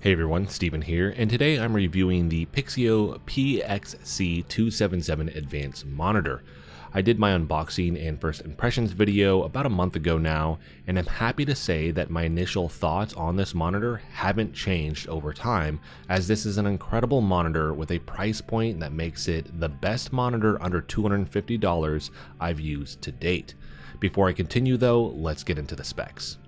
Hey everyone, Steven here, and today I'm reviewing the Pixio PXC277 Advanced monitor. I did my unboxing and first impressions video about a month ago now, and I'm happy to say that my initial thoughts on this monitor haven't changed over time, as this is an incredible monitor with a price point that makes it the best monitor under $250 I've used to date. Before I continue though, let's get into the specs.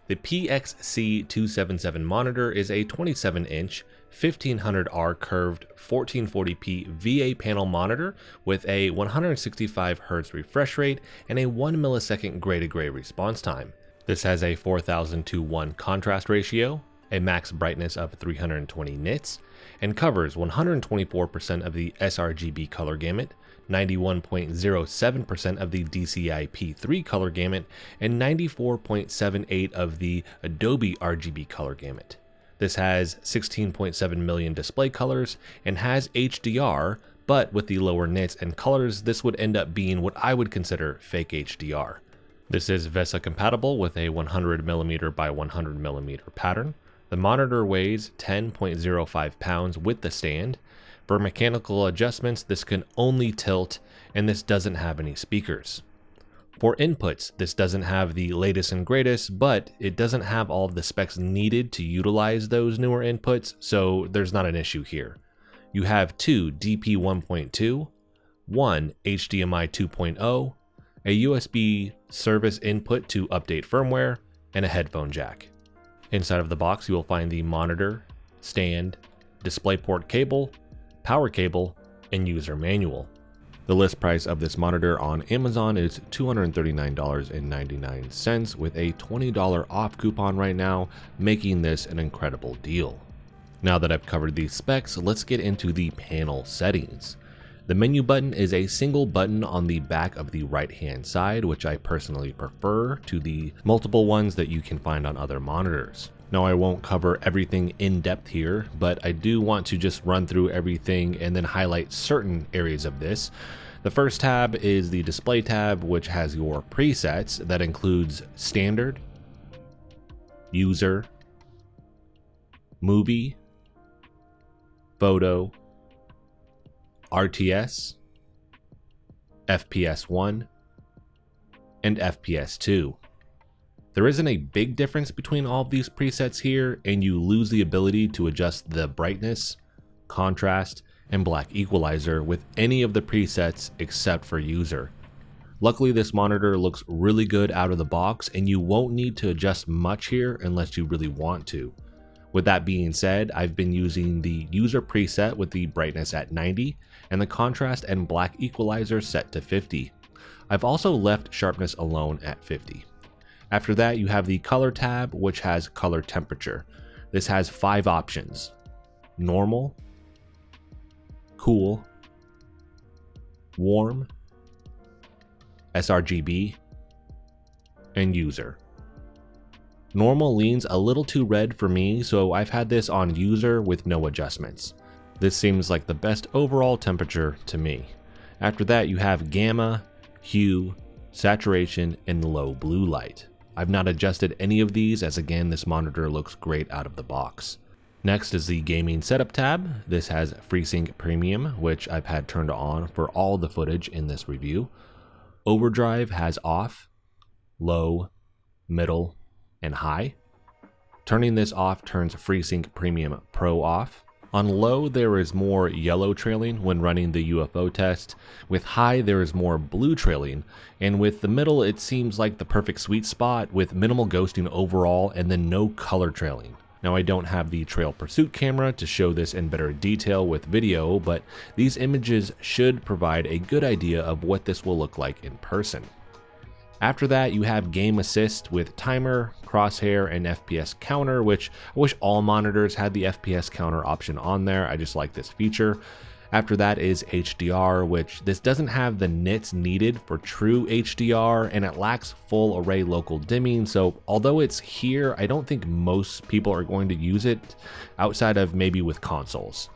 The PXC277 monitor is a 27-inch 1500R curved 1440p VA panel monitor with a 165Hz refresh rate and a 1 millisecond gray-to-gray response time. This has a 4000:1 contrast ratio, a max brightness of 320 nits, and covers 124% of the sRGB color gamut, 91.07% of the DCI P3 color gamut, and 94.78% of the Adobe RGB color gamut. This has 16.7 million display colors and has HDR, but with the lower nits and colors, this would end up being what I would consider fake HDR. This is VESA compatible with a 100mm by 100mm pattern. The monitor weighs 10.05 pounds with the stand. For mechanical adjustments, this can only tilt, and this doesn't have any speakers. For inputs, this doesn't have the latest and greatest, but it doesn't have all of the specs needed to utilize those newer inputs, so there's not an issue here. You have two DP 1.2, one HDMI 2.0, a USB service input to update firmware, and a headphone jack. Inside of the box, you will find the monitor, stand, DisplayPort cable, power cable, and user manual. The list price of this monitor on Amazon is $239.99 with a $20 off coupon right now, making this an incredible deal. Now that I've covered these specs, let's get into the panel settings. The menu button is a single button on the back of the right hand side, which I personally prefer to the multiple ones that you can find on other monitors. Now I won't cover everything in depth here, but I do want to just run through everything and then highlight certain areas of this. The first tab is the display tab, which has your presets that includes standard, user, movie, photo, RTS, FPS 1, and FPS 2. There isn't a big difference between all of these presets here, and you lose the ability to adjust the brightness, contrast, and black equalizer with any of the presets except for user. Luckily, this monitor looks really good out of the box, and you won't need to adjust much here unless you really want to. With that being said, I've been using the user preset with the brightness at 90 and the contrast and black equalizer set to 50. I've also left sharpness alone at 50. After that, you have the color tab, which has color temperature. This has 5 options: normal, cool, warm, sRGB, and user. Normal leans a little too red for me, so I've had this on user with no adjustments. This seems like the best overall temperature to me. After that, you have gamma, hue, saturation, and low blue light. I've not adjusted any of these, as again, this monitor looks great out of the box. Next is the gaming setup tab. This has FreeSync Premium, which I've had turned on for all the footage in this review. Overdrive has off, low, middle, and high. Turning this off turns FreeSync Premium Pro off. On low, there is more yellow trailing when running the UFO test. With high, there is more blue trailing. And with the middle, it seems like the perfect sweet spot with minimal ghosting overall and then no color trailing. Now, I don't have the trail pursuit camera to show this in better detail with video, but these images should provide a good idea of what this will look like in person. After that, you have game assist with timer, crosshair, and FPS counter, which I wish all monitors had the FPS counter option on there. I just like this feature. After that is HDR, which this doesn't have the nits needed for true HDR, and it lacks full array local dimming. So although it's here, I don't think most people are going to use it outside of maybe with consoles.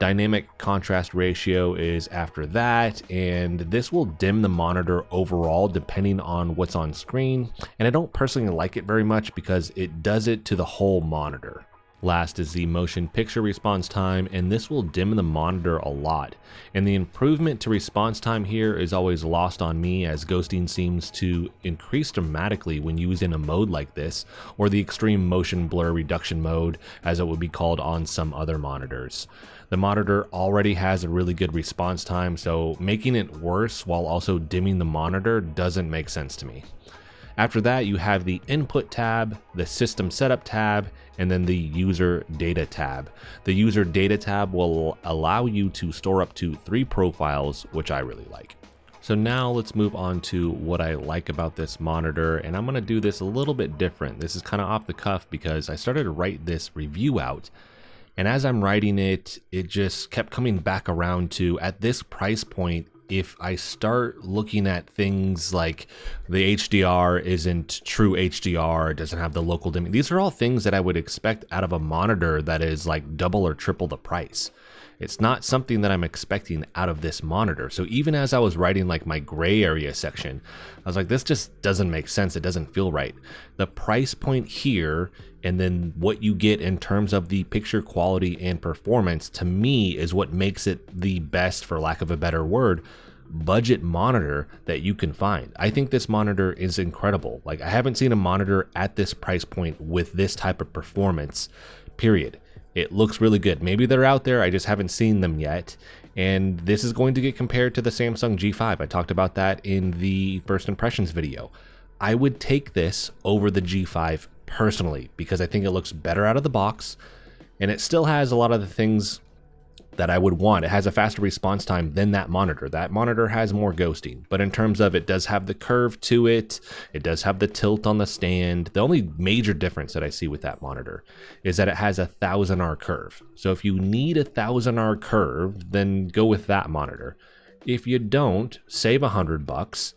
Dynamic contrast ratio is after that, and this will dim the monitor overall depending on what's on screen, and I don't personally like it very much because it does it to the whole monitor. Last is the motion picture response time, and this will dim the monitor a lot. And the improvement to response time here is always lost on me, as ghosting seems to increase dramatically when used in a mode like this, or the extreme motion blur reduction mode, as it would be called on some other monitors. The monitor already has a really good response time, so making it worse while also dimming the monitor doesn't make sense to me. After that, you have the Input tab, the System Setup tab, and then the User Data tab. The User Data tab will allow you to store up to 3 profiles, which I really like. So now let's move on to what I like about this monitor, and I'm going to do this a little bit different. This is kind of off the cuff because I started to write this review out, and as I'm writing it, it just kept coming back around to, at this price point, if I start looking at things like the HDR isn't true HDR, it doesn't have the local dimming, these are all things that I would expect out of a monitor that is like double or triple the price. It's not something that I'm expecting out of this monitor. So even as I was writing like my gray area section, I was like, this just doesn't make sense. It doesn't feel right. The price point here, and then what you get in terms of the picture quality and performance, to me is what makes it the best, for lack of a better word, budget monitor that you can find. I think this monitor is incredible. Like, I haven't seen a monitor at this price point with this type of performance, period. It looks really good. Maybe they're out there, I just haven't seen them yet. And this is going to get compared to the Samsung G5. I talked about that in the first impressions video. I would take this over the G5 personally, because I think it looks better out of the box, and it still has a lot of the things that I would want. It has a faster response time than that monitor. That monitor has more ghosting, but in terms of, it does have the curve to it, it does have the tilt on the stand. The only major difference that I see with that monitor is that it has a 1000R curve. So if you need a 1000R curve, then go with that monitor. If you don't, save $100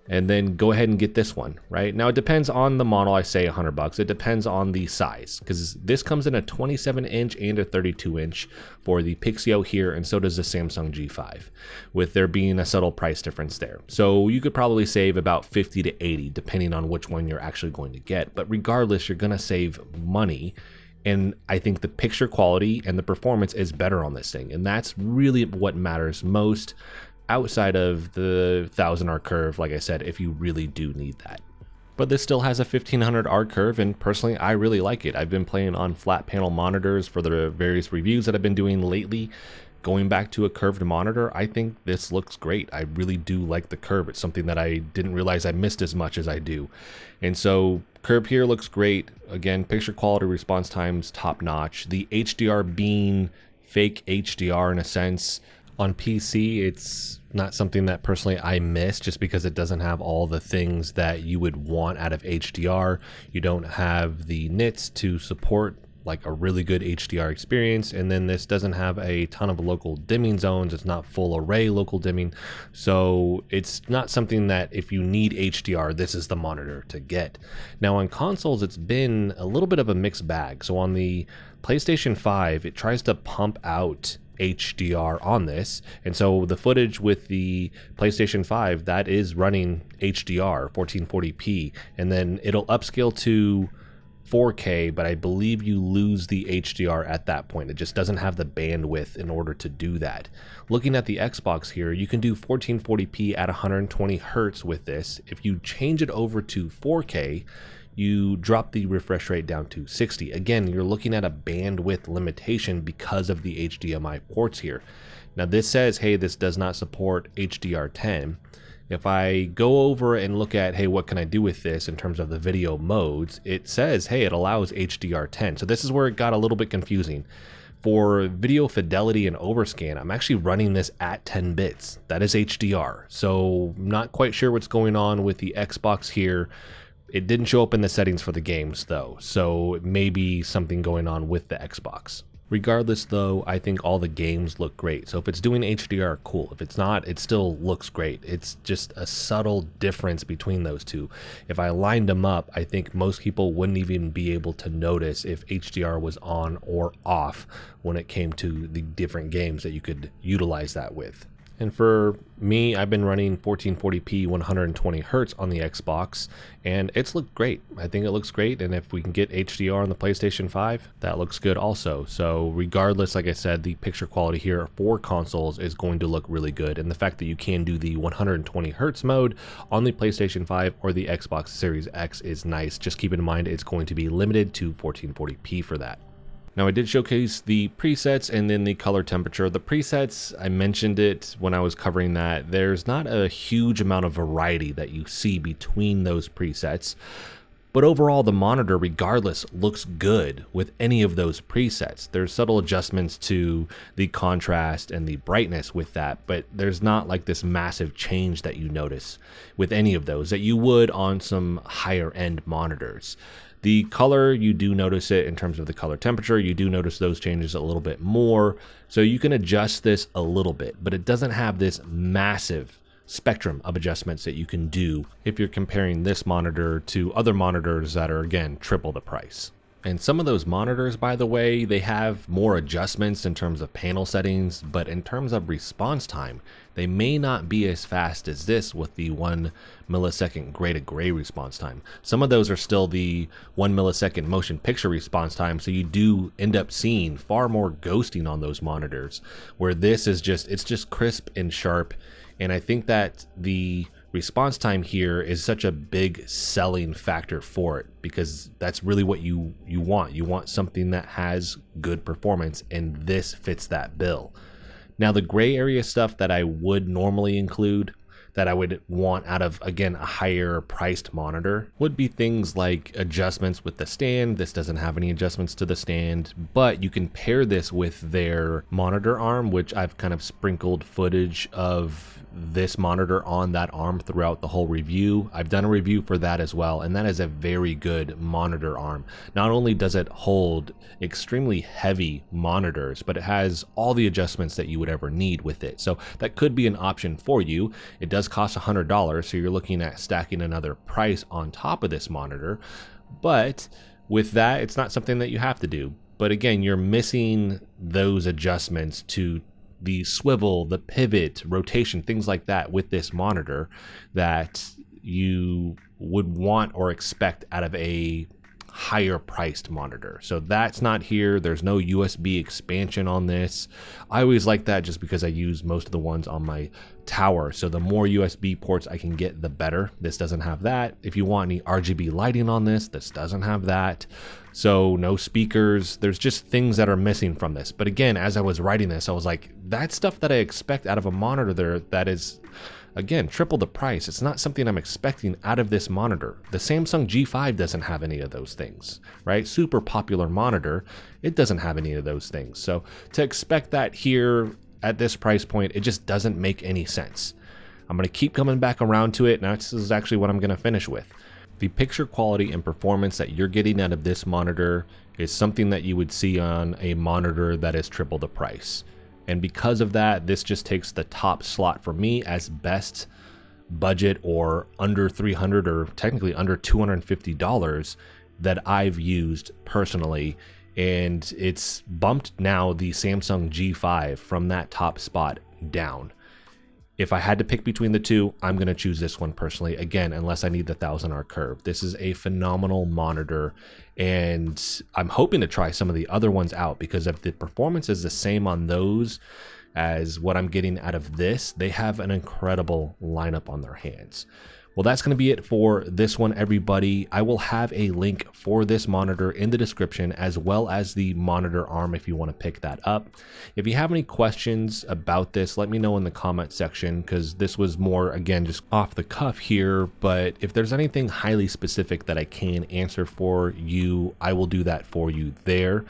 and then go ahead and get this one, right? Now it depends on the model. I say $100. It depends on the size, because this comes in a 27-inch and a 32-inch for the Pixio here, and so does the Samsung G5, with there being a subtle price difference there. So you could probably save about 50 to 80, depending on which one you're actually going to get. But regardless, you're gonna save money. And I think the picture quality and the performance is better on this thing. And that's really what matters most, outside of the 1000R curve, like I said, if you really do need that. But this still has a 1500R curve, and personally, I really like it. I've been playing on flat panel monitors for the various reviews that I've been doing lately. Going back to a curved monitor, I think this looks great. I really do like the curve. It's something that I didn't realize I missed as much as I do. And so curve here looks great. Again, picture quality, response times, top notch. The HDR being fake HDR in a sense. On PC, it's not something that personally I miss, just because it doesn't have all the things that you would want out of HDR. You don't have the nits to support like a really good HDR experience, and then this doesn't have a ton of local dimming zones. It's not full array local dimming, so it's not something that if you need HDR, this is the monitor to get. Now on consoles, it's been a little bit of a mixed bag. So on the PlayStation 5, it tries to pump out HDR on this, and so the footage with the PlayStation 5, that is running HDR 1440p, and then it'll upscale to 4K, but I believe you lose the HDR at that point. It just doesn't have the bandwidth in order to do that. Looking at the Xbox here, you can do 1440p at 120 Hertz with this. If you change it over to 4K, you drop the refresh rate down to 60. Again, you're looking at a bandwidth limitation because of the HDMI ports here. Now this says, hey, this does not support HDR10. If I go over and look at, hey, what can I do with this in terms of the video modes, it says, hey, it allows HDR10. So this is where it got a little bit confusing. For video fidelity and overscan, I'm actually running this at 10 bits. That is HDR. So I'm not quite sure what's going on with the Xbox here. It didn't show up in the settings for the games though, so it may be something going on with the Xbox. Regardless though, I think all the games look great. So if it's doing HDR, cool. If it's not, it still looks great. It's just a subtle difference between those two. If I lined them up, I think most people wouldn't even be able to notice if HDR was on or off when it came to the different games that you could utilize that with. And for me, I've been running 1440p 120Hz on the Xbox, and it's looked great. I think it looks great, and if we can get HDR on the PlayStation 5, that looks good also. So regardless, like I said, the picture quality here for consoles is going to look really good, and the fact that you can do the 120Hz mode on the PlayStation 5 or the Xbox Series X is nice. Just keep in mind it's going to be limited to 1440p for that. Now I did showcase the presets and then the color temperature. The presets, I mentioned it when I was covering that. There's not a huge amount of variety that you see between those presets, but overall the monitor regardless looks good with any of those presets. There's subtle adjustments to the contrast and the brightness with that, but there's not like this massive change that you notice with any of those that you would on some higher end monitors. The color, you do notice it in terms of the color temperature. You do notice those changes a little bit more. So you can adjust this a little bit, but it doesn't have this massive spectrum of adjustments that you can do if you're comparing this monitor to other monitors that are, again, triple the price. And some of those monitors, by the way, they have more adjustments in terms of panel settings, but in terms of response time, they may not be as fast as this with the 1 millisecond gray to gray response time. Some of those are still the 1 millisecond motion picture response time, so you do end up seeing far more ghosting on those monitors, where this is it's just crisp and sharp. And I think that the response time here is such a big selling factor for it, because that's really what you want. You want something that has good performance, and this fits that bill. Now the gray area stuff that I would normally include, that I would want out of, again, a higher priced monitor, would be things like adjustments with the stand. This doesn't have any adjustments to the stand, but you can pair this with their monitor arm, which I've kind of sprinkled footage of this monitor on that arm throughout the whole review. I've done a review for that as well, and that is a very good monitor arm. Not only does it hold extremely heavy monitors, but it has all the adjustments that you would ever need with it. So that could be an option for you. It does cost $100, so you're looking at stacking another price on top of this monitor. But with that, it's not something that you have to do. But again, you're missing those adjustments to the swivel, the pivot, rotation, things like that with this monitor that you would want or expect out of a higher priced monitor. So that's not here. There's no USB expansion on this. I always like that just because I use most of the ones on my tower. So the more USB ports I can get, the better. This doesn't have that. If you want any RGB lighting on this, this doesn't have that. So no speakers. There's just things that are missing from this. But again, as I was writing this, I was like, that's stuff that I expect out of a monitor there that is, again, triple the price. It's not something I'm expecting out of this monitor. The Samsung G5 doesn't have any of those things, right? Super popular monitor. It doesn't have any of those things. So to expect that here at this price point, it just doesn't make any sense. I'm going to keep coming back around to it. Now this is actually what I'm going to finish with. The picture quality and performance that you're getting out of this monitor is something that you would see on a monitor that is triple the price. And because of that, this just takes the top slot for me as best budget or under $300 or technically under $250 that I've used personally. And it's bumped now the Samsung G5 from that top spot down. If I had to pick between the two, I'm going to choose this one personally, again, unless I need the 1000R curve. This is a phenomenal monitor, and I'm hoping to try some of the other ones out, because if the performance is the same on those as what I'm getting out of this, they have an incredible lineup on their hands. Well, that's going to be it for this one, everybody. I will have a link for this monitor in the description, as well as the monitor arm if you want to pick that up. If you have any questions about this, let me know in the comment section, because this was more, again, just off the cuff here. But if there's anything highly specific that I can answer for you, I will do that for you there.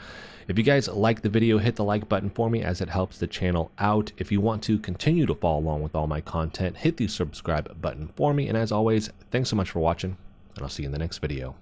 If you guys like the video, hit the like button for me, as it helps the channel out. If you want to continue to follow along with all my content, hit the subscribe button for me. And as always, thanks so much for watching, and I'll see you in the next video.